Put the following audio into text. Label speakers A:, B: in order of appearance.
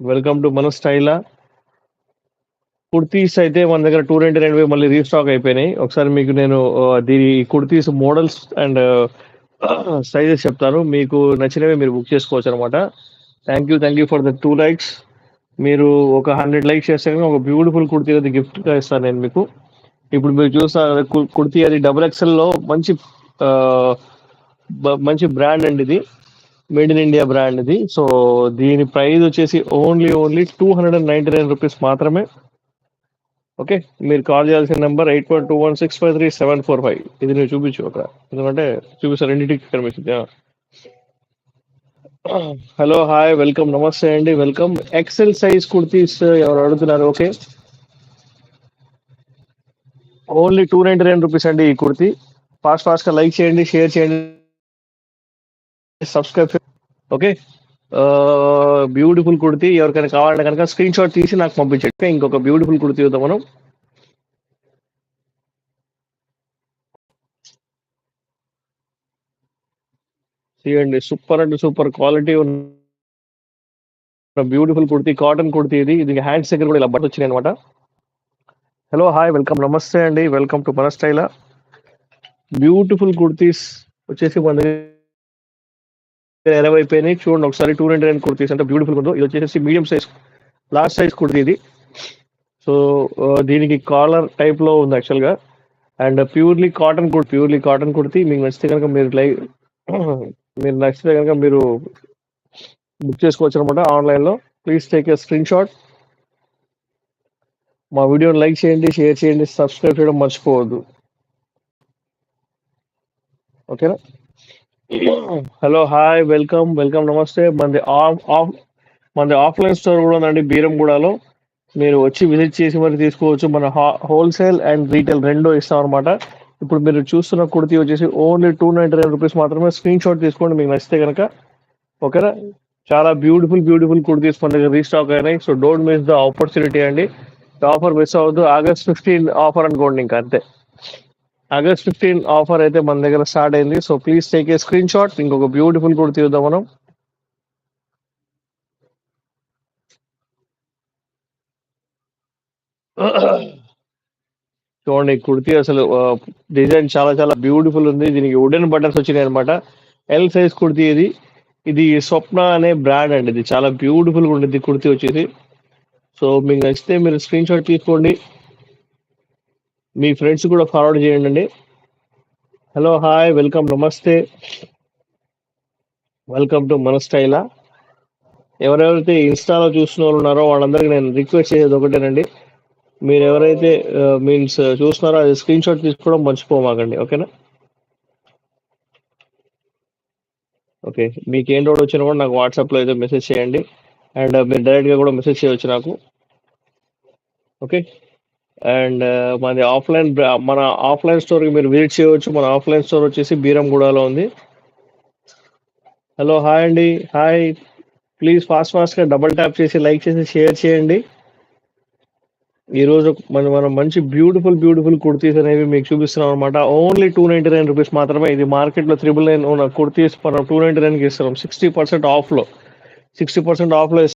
A: Welcome to మన స్టైలా. కుర్తీస్ అయితే మన దగ్గర 299 మళ్ళీ రీస్టాక్ అయిపోయినాయి. ఒకసారి మీకు నేను దీని కుర్తీస్ మోడల్స్ అండ్ సైజెస్ చెప్తాను. మీకు నచ్చినవి మీరు బుక్ చేసుకోవచ్చు అనమాట. Thank you for the 2 likes. మీరు ఒక 100 లైక్స్ చేస్తే కనుక ఒక బ్యూటిఫుల్ కుర్తీ అది గిఫ్ట్గా ఇస్తాను నేను మీకు. ఇప్పుడు మీరు చూస్తారు కుర్తీ అది XXL లో మంచి ఆ, మంచి బ్రాండ్ అండి ఇది. మేడ్ ఇన్ ఇండియా బ్రాండ్ ఇది. సో దీని ప్రైస్ వచ్చేసి ఓన్లీ ₹299 మాత్రమే. ఓకే, మీరు కాల్ చేయాల్సిన నెంబర్ 8121653745. ఇది నేను చూపించు ఒక, ఎందుకంటే చూపిస్తాను రెండింటికి కనిపిస్తుంది. హలో, హాయ్, వెల్కమ్, నమస్తే అండి, వెల్కమ్. ఎక్సెల్ సైజ్ కుర్తీస్ ఎవరు అడుగుతున్నారు? ఓకే, ఓన్లీ ₹299 అండి ఈ కుర్తీ. ఫాస్ట్ గా లైక్ చేయండి, షేర్ చేయండి, సబ్స్క్రైబ్ చేయండి. ఓకే, బ్యూటిఫుల్ కుర్తీ ఎవరికైనా కావాలంటే కనుక స్క్రీన్ షాట్ తీసి నాకు పంపించండి. ఇంకొక బ్యూటిఫుల్ కుర్తీ చూద్దాం మనం. చూడండి, సూపర్ అంటే సూపర్ క్వాలిటీ ఉన్న బ్యూటిఫుల్ కుర్తీ, కాటన్ కుర్తీ ఇది. ఇది హ్యాండ్స్ దగ్గర కూడా ఇలా బట్ట వచ్చినాయి అనమాట. హలో, హాయ్, వెల్కమ్, నమస్తే అండి, వెల్కమ్ టు మన స్టైలా. బ్యూటిఫుల్ కుర్తీస్ వచ్చేసి మన దగ్గర 20 అయిపోయినాయి. చూడండి ఒకసారి 299 కుర్తీస్ అంటే బ్యూటిఫుల్ ఉందో. ఇది వచ్చేసి medium size, large size kurti ఇది. సో దీనికి కాలర్ టైప్ లో ఉంది యాక్చువల్ గా. And purely cotton kurti. మీకు నచ్చితే కనుక మీరు నచ్చితే కనుక మీరు బుక్ చేసుకోవచ్చు అనమాట ఆన్లైన్ లో. Please take a screen shot. మా వీడియోని లైక్ చేయండి, షేర్ చేయండి, సబ్స్క్రైబ్ చేయడం మర్చిపోవద్దు. ఓకేనా? హలో, హాయ్, వెల్కమ్, నమస్తే. మనది ఆఫ్లైన్ స్టోర్ కూడా ఉందండి బీరంగూడలో. మీరు వచ్చి విజిట్ చేసి మరి తీసుకోవచ్చు. మన హోల్సేల్ అండ్ రీటైల్ రెండో ఇస్తాం అనమాట. ఇప్పుడు మీరు చూస్తున్న కుర్తీ వచ్చేసి ఓన్లీ ₹299 మాత్రమే. స్క్రీన్ షాట్ తీసుకోండి మీకు నచ్చితే కనుక. ఓకేనా? చాలా బ్యూటిఫుల్ కుర్తీస్ మన దగ్గర రీస్టాక్ అయినాయి. So don't miss the opportunity అండి. ఆఫర్ మిస్ అవ్వద్దు. August 15 ఆఫర్ అనుకోండి, ఇంకా అంతే. August 15 ఆఫర్ అయితే మన దగ్గర స్టార్ట్ అయింది. So please take a screen shot. ఇంకొక బ్యూటిఫుల్ కుర్తీ చూద్దాం మనం. చూడండి, కుర్తీ అసలు డిజైన్ చాలా చాలా బ్యూటిఫుల్ ఉంది. దీనికి వుడెన్ బటన్స్ వచ్చినాయి అనమాట. ఎల్ సైజ్ కుర్తీ ఇది. ఇది స్వప్న అనే బ్రాండ్ అండి. ఇది చాలా బ్యూటిఫుల్ గా ఉంటుంది కుర్తీ వచ్చేసి. సో మీకు నచ్చితే మీరు స్క్రీన్ షాట్ తీసుకోండి, మీ ఫ్రెండ్స్ కూడా ఫార్వర్డ్ చేయండి అండి. హలో, హాయ్, వెల్కమ్, నమస్తే, వెల్కమ్ టు మన స్టైలా. ఎవరెవరైతే ఇన్స్టాలో చూస్తున్న వాళ్ళు ఉన్నారో వాళ్ళందరికీ నేను రిక్వెస్ట్ చేసేది ఒకటేనండి. మీరు ఎవరైతే మీన్స్ చూస్తున్నారో అది స్క్రీన్ షాట్ తీసుకోవడం మర్చిపోమాకండి. ఓకేనా? ఓకే, మీకు ఏం డౌట్ వచ్చినా కూడా నాకు వాట్సాప్లో అయితే మెసేజ్ చేయండి. అండ్ మీరు డైరెక్ట్గా కూడా మెసేజ్ చేయవచ్చు నాకు. ఓకే, అండ్ మన ఆఫ్లైన్ స్టోర్కి మీరు విజిట్ చేయవచ్చు. మన ఆఫ్లైన్ స్టోర్ వచ్చేసి బీరంగూడలో ఉంది. హలో, హాయ్ అండి, హాయ్. ప్లీజ్ ఫాస్ట్గా డబుల్ ట్యాప్ చేసి లైక్ చేసి షేర్ చేయండి. ఈ రోజు మనం మంచి బ్యూటిఫుల్ కుర్తీస్ అనేవి మీకు చూపిస్తున్నాం అనమాట. ఓన్లీ ₹299 మాత్రమే. ఇది మార్కెట్లో 999 ఉన్న కుర్తీస్ మనం 299కి ఇస్తున్నాం. 60% ఆఫ్లో 60% ఆఫ్లో